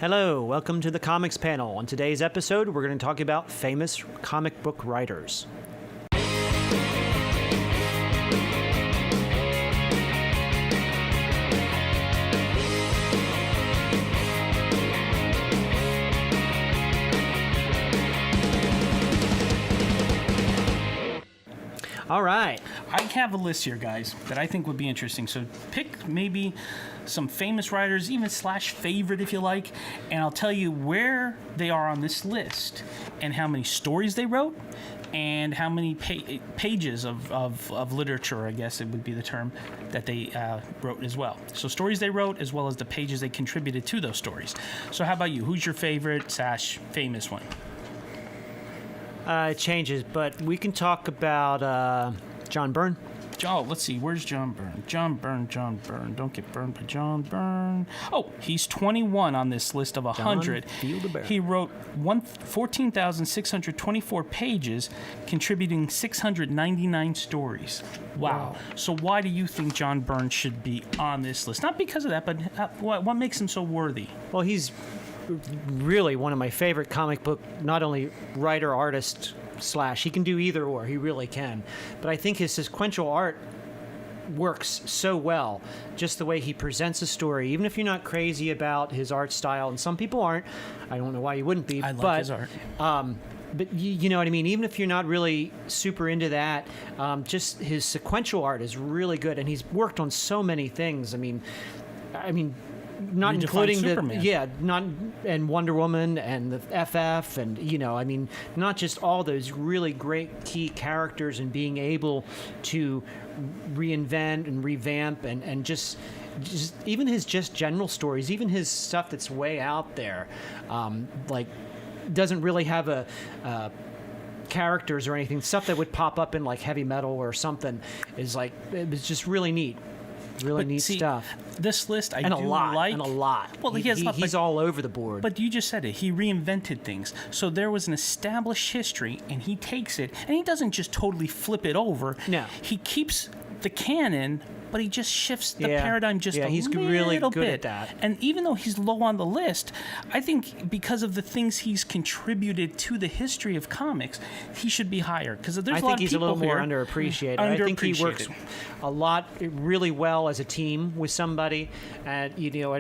Hello, welcome to the Comics Panel. On today's episode, we're going to talk about famous comic book writers. All right. I have a list here, guys, that I think would be interesting. So pick maybe some famous writers, even slash favorite if you like, and I'll tell you where they are on this list and how many stories they wrote and how many pages of literature, I guess it would be the term, that they wrote as well. So stories they wrote as well as the pages they contributed to those stories. So how about you? Who's your favorite slash famous one? It changes, but we can talk about John Byrne. Oh, let's see. Where's John Byrne? John Byrne. Don't get burned by John Byrne. Oh, he's 21 on this list of 100. He wrote 14,624 pages, contributing 699 stories. Wow. So why do you think John Byrne should be on this list? Not because of that, but what makes him so worthy? Well, he's really one of my favorite comic book, not only writer, artist, slash, he can do either or, he really can. But I think his sequential art works so well, just the way he presents a story, even if you're not crazy about his art style, and some people aren't. I don't know why you wouldn't be. I like his art. But you know what I mean? Even if you're not really super into that, just his sequential art is really good, and he's worked on so many things. I mean, not including and Wonder Woman and the FF and not just all those really great key characters, and being able to reinvent and revamp and just even his just general stories, even his stuff that's way out there, like doesn't really have a characters or anything, stuff that would pop up in like heavy metal or something, is like, it was just really neat. Really neat stuff. This list and a lot. Well, he's all over the board. But you just said it. He reinvented things. So there was an established history, and he takes it, and he doesn't just totally flip it over. No. He keeps the canon, but he just shifts the paradigm just a little bit. He's really good at that. And even though he's low on the list, I think because of the things he's contributed to the history of comics, he should be higher. Because there's a lot of people I think he's a little more underappreciated. I think he works a lot, really well as a team with somebody. And you know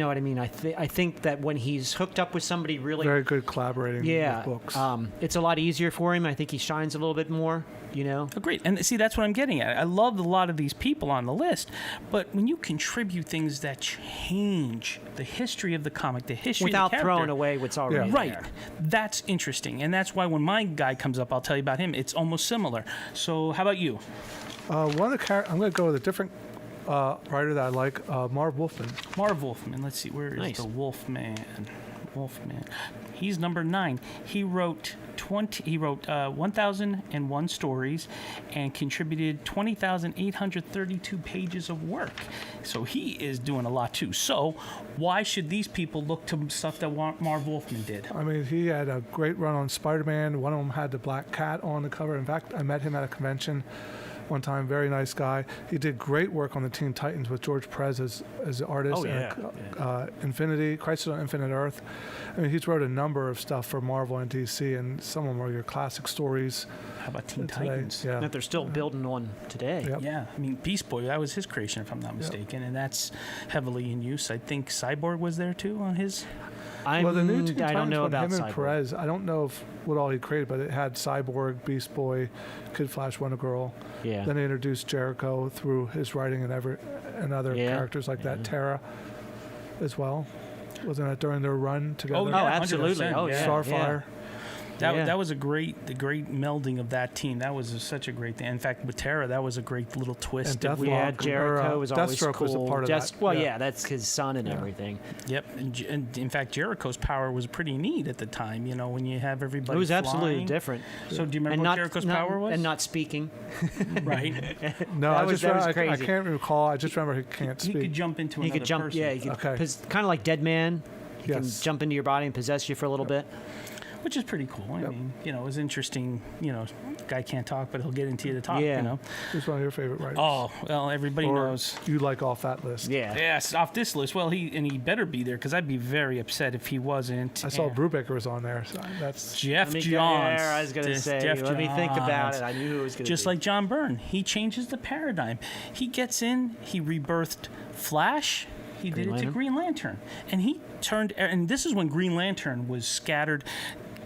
what I mean. I think that when he's hooked up with somebody, really very good collaborating with books. It's a lot easier for him. I think he shines a little bit more. Agreed. And see, that's what I'm getting at. I love a lot of these people on the list, but when you contribute things that change the history of the comic, the history without of the character, throwing away what's already there. That's interesting, and that's why when my guy comes up, I'll tell you about him. It's almost similar. So, how about you? I'm going to go with a different writer that I like, Marv Wolfman. Marv Wolfman. Let's see, where is the Wolfman? He's number 9. He wrote 1,001 stories and contributed 20,832 pages of work. So he is doing a lot too. So why should these people look to stuff that Marv Wolfman did? I mean, he had a great run on Spider-Man. One of them had the Black Cat on the cover. In fact, I met him at a convention one time. Very nice guy. He did great work on the Teen Titans with George Perez as the artist. Infinity, Crisis on Infinite Earth. I mean, he's wrote a number of stuff for Marvel and DC, and some of them are your classic stories. How about Teen Titans? Yeah. That they're still building on today. Yep. Yeah, I mean, Beast Boy, that was his creation, if I'm not mistaken, and that's heavily in use. I think Cyborg was there too on his. The new Teen Titans, I don't know about him Cyborg. and Perez. I don't know what all he created, but it had Cyborg, Beast Boy, Kid Flash, Wonder Girl. Yeah. Then they introduced Jericho through his writing and other characters like that. Terra, as well. Wasn't that during their run together? Oh, absolutely. Starfire. That was the great melding of that team. That was such a great thing. In fact, with Terra, that was a great little twist. And Jericho was always Deathstroke cool. was a part of that. Well, that's his son and everything. Yep. And in fact, Jericho's power was pretty neat at the time. When you have everybody. It was flying. absolutely different. So do you remember what Jericho's power was? And not speaking. Right. No, that was crazy. I can't recall. I just remember he can't speak. He could jump into another person. Yeah, he could. Kind of like Dead Man. He can jump into your body and possess you for a little bit. which is pretty cool. I mean, you know, it was interesting. You know, guy can't talk, but he'll get into you to talk. Yeah. You know. Who's one of your favorite writers? Oh well, everybody Or knows. you like off that list? Yeah. Yes, off this list. Well, he better be there because I'd be very upset if he wasn't. I saw And Brubaker was on there. So that's Jeff Let me Johns. go there. I was going to Just say, Jeff let me think about Johns. it. I knew who it was going to be. Just like John Byrne, he changes the paradigm. He gets in, he rebirthed Flash, he did it to Lantern. Green Lantern. And he turned, and this is when Green Lantern was scattered.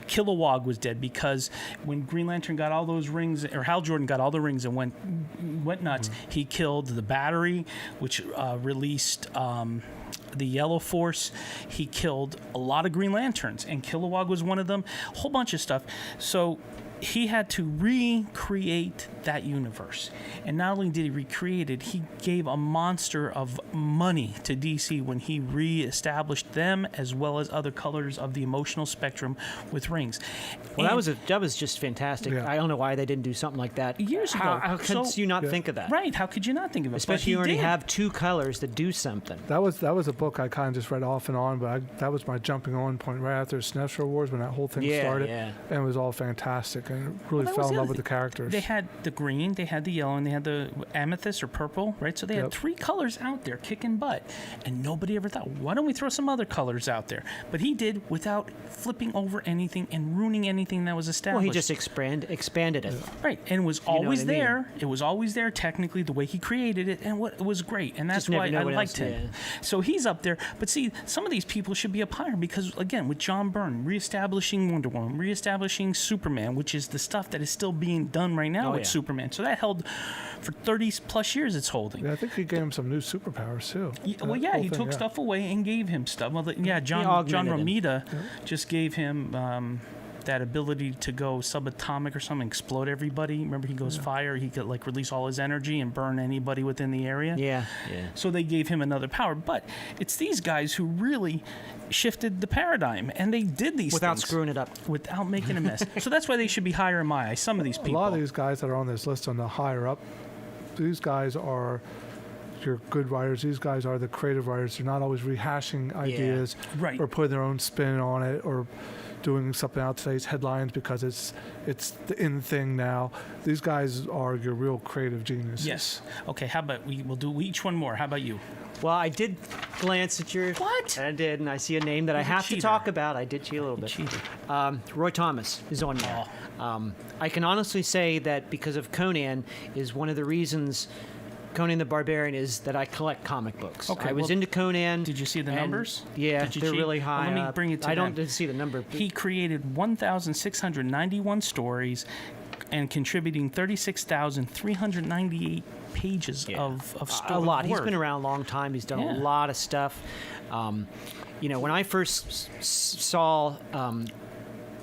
Kilowog was dead because when Green Lantern got all those rings, or Hal Jordan got all the rings and went nuts, he killed the Battery, which released the Yellow Force. He killed a lot of Green Lanterns, and Kilowog was one of them. A whole bunch of stuff. So he had to recreate that universe. And not only did he recreate it, he gave a monster of money to DC when he re-established them as well as other colors of the emotional spectrum with rings. Well, And that was just fantastic. Yeah. I don't know why they didn't do something like that Years ago. How could So- you not think of that? right. How could you not think of it? But Especially he you already did. have two colors that do something. that was a book I kind of just read off and on, but that was my jumping on point right after Sinestro Wars when that whole thing Yeah, started, yeah. and it was all fantastic and really Well, that fell was in the love other with the thing. characters. They had the green, they had the yellow, and they had the amethyst or purple, right? So they had Yep. 3 colors out there kicking butt. And nobody ever thought, why don't we throw some other colors out there? But he did without flipping over anything and ruining anything that was established. Well, he just expanded it. Right, and it was know always what I mean. there. It was always there, technically, the way he created it, and it was great, and that's Just never why know I what liked else, him. yeah. So he's up there. But see, some of these people should be up higher because, again, with John Byrne reestablishing Wonder Woman, reestablishing Superman, which is the stuff that is still being done right now Oh, with yeah. Superman. So that held for 30 plus years. It's holding. Yeah, I think he gave him some new superpowers too. Well, That yeah, whole he thing, took yeah. stuff away and gave him stuff. Well, John augmented him. Romita just gave him that ability to go subatomic or something, explode everybody. Remember, he goes fire. He could like release all his energy and burn anybody within the area. Yeah, yeah. So they gave him another power. But it's these guys who really shifted the paradigm, and they did these Without things screwing it up. without making a mess. So that's why they should be higher in my eyes. Some of these A people. lot of these guys that are on this list on the higher up, these guys are your good writers. These guys are the creative writers. They're not always rehashing ideas Right. or putting their own spin on it or doing something out today's headlines because it's the in thing now. These guys are your real creative geniuses. Yes. Okay. How about we'll do each one more? How about you? Well, I did glance at your. What? I did, and I see a name that I You're a have to cheater. talk about. I did cheat a little bit. Cheater. Roy Thomas is on there. I can honestly say that because of Conan is one of the reasons Conan the Barbarian is that I collect comic books. Okay, I was well, into Conan. did you see the and- numbers? Yeah, Did you they're cheat? really Well, high. let me up. bring it to I don't them. see the number. He created 1,691 stories and contributing 36,398 pages of story. A lot. He's work. been around a long time. He's done Yeah. a lot of stuff. When I first saw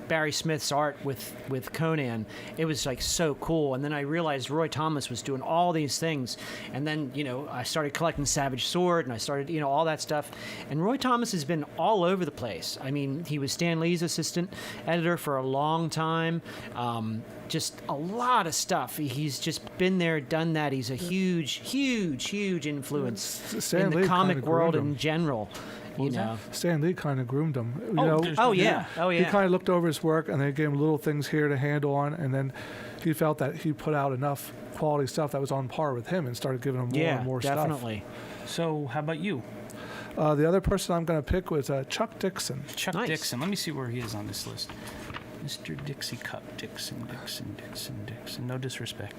Barry Smith's art with Conan, it was like so cool. And then I realized Roy Thomas was doing all these things. And then, I started collecting Savage Sword and I started, all that stuff. And Roy Thomas has been all over the place. I mean, he was Stan Lee's assistant editor for a long time. Just a lot of stuff. He's just been there, done that. He's a huge influence Stan in the Lee comic kinda world groomed him. in general. was that? Stan Lee kind of groomed him. there's- Oh yeah. Yeah. Oh He yeah. kind of looked over his work, and they gave him little things here to handle on, and then he felt that he put out enough quality stuff that was on par with him, and started giving him more Yeah, and more definitely. So how about you? stuff. The other person I'm going to pick was Chuck Dixon. Chuck Nice. Dixon. Let me see where he is on this list. Mr. Dixie Cup. Dixon. No disrespect.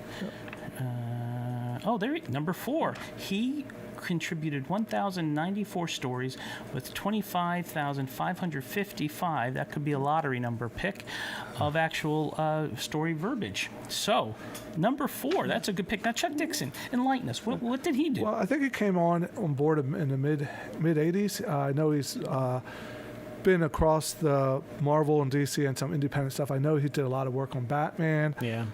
There number 4. He contributed 1,094 stories with 25,555. That could be a lottery number pick of actual story verbiage. So, number 4. That's a good pick. Now, Chuck Dixon, enlighten us. What did he do? Well, I think he came on board in the mid '80s. I know he's been across the Marvel and DC and some independent stuff. I know he did a lot of work on Batman. Yeah.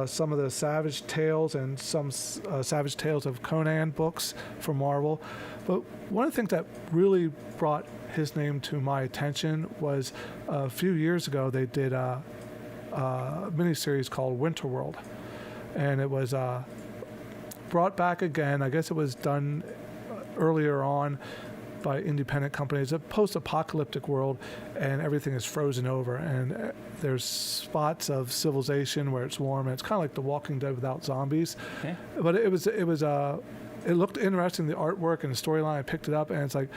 Some of the Savage Tales and some Savage Tales of Conan books from Marvel. But one of the things that really brought his name to my attention was a few years ago they did a miniseries called Winterworld. And it was brought back again. I guess it was done earlier on by independent companies. A post-apocalyptic world, and everything is frozen over, and there's spots of civilization where it's warm, and it's kind of like The Walking Dead without zombies. Okay. But it looked interesting, the artwork and the storyline. I picked it up, and it's like,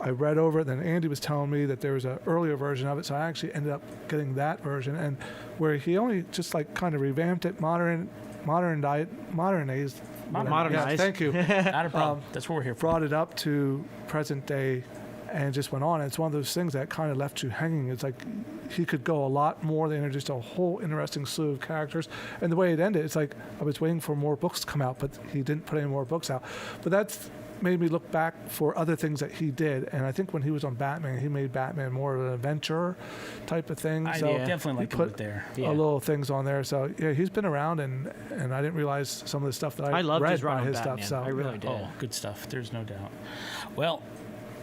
I read over it, then Andy was telling me that there was an earlier version of it, so I actually ended up getting that version, and where he only just like kind of revamped it, modernized. Yeah, thank you. Not a problem. That's what we're here for. Brought it up to present day, and just went on. And it's one of those things that kind of left you hanging. It's like he could go a lot more. They introduced a whole interesting slew of characters, and the way it ended, it's like I was waiting for more books to come out, but he didn't put any more books out. But that's made me look back for other things that he did, and I think when he was on Batman, he made Batman more of an adventure type of thing. I so definitely like he to put put there. a little things on there. So yeah, he's been around, and I didn't realize some of the stuff that I loved read his run by on his Batman. stuff. So I really did. Oh, good stuff. There's no doubt. Well,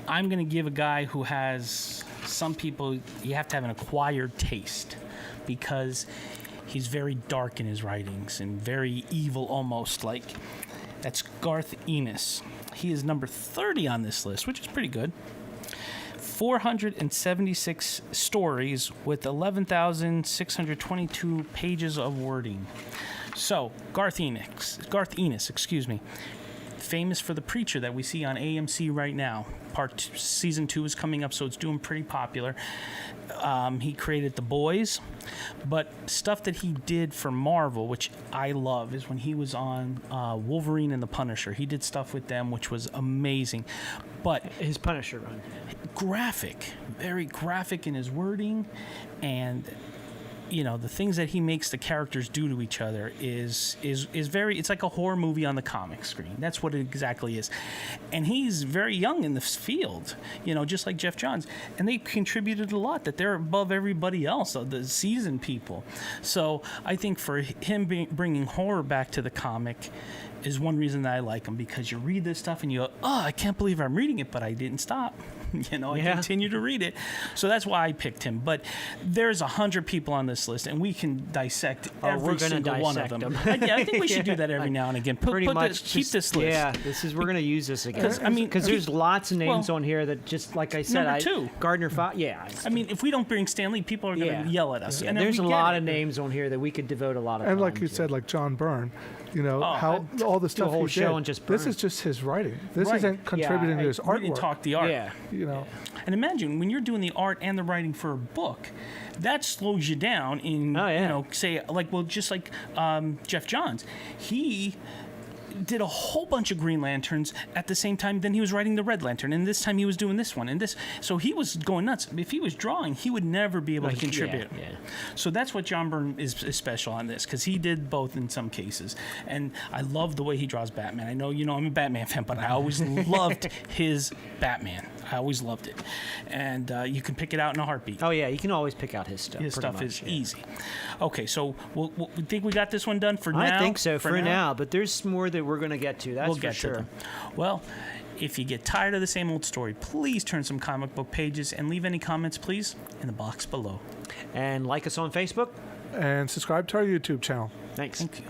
I'm going to give a guy who has some people, you have to have an acquired taste because he's very dark in his writings and very evil almost. Like, that's Garth Ennis. He is number 30 on this list, which is pretty good. 476 stories with 11,622 pages of wording. So, Garth Ennis, famous for The Preacher that we see on AMC right now. Season 2 is coming up, so it's doing pretty popular. He created The Boys, but stuff that he did for Marvel, which I love, is when he was on Wolverine and the Punisher. He did stuff with them, which was amazing. But His Punisher run. graphic, very graphic in his wording, and the things that he makes the characters do to each other is very, it's like a horror movie on the comic screen. That's what it exactly is. And he's very young in this field, just like Jeff Johns. And they contributed a lot, that they're above everybody else, the seasoned people. So I think for him bringing horror back to the comic is one reason that I like him, because you read this stuff and you go, oh, I can't believe I'm reading it, but I didn't stop. I continue to read it. So that's why I picked him. But there's 100 people on this list, and we can dissect every single one of them. I think we should do that every now and again. Keep this list. Yeah, we're going to use this again. Because there's lots of names on here that, just like I said, number 2. Gardner Fox. Yeah. If we don't bring Stan Lee, people are going to yell at us. Yeah, and there's a lot of names on here that we could devote a lot of time and like you to. said, like John Byrne, how all the stuff whole he show did. on just This Byrne. is just his writing. This Right. isn't contributing to his We didn't artwork. talk the art. Yeah. And imagine when you're doing the art and the writing for a book, that slows you down in, just like Jeff Johns. He did a whole bunch of Green Lanterns at the same time. Then he was writing the Red Lantern, and this time he was doing this one and this. So he was going nuts. If he was drawing, he would never be able to contribute. Yeah. So that's what John Byrne is special on this, because he did both in some cases. And I love the way he draws Batman. I know I'm a Batman fan, but I always loved his Batman. I always loved it. And you can pick it out in a heartbeat. Oh, yeah, you can always pick out his stuff. His pretty stuff much, is easy. Okay, so we think we got this one done for now? I think so for now, but there's more that we're going to get to. That's We'll for get sure. to them. Well, if you get tired of the same old story, please turn some comic book pages and leave any comments, please, in the box below. And like us on Facebook. And subscribe to our YouTube channel. Thanks. Thank you.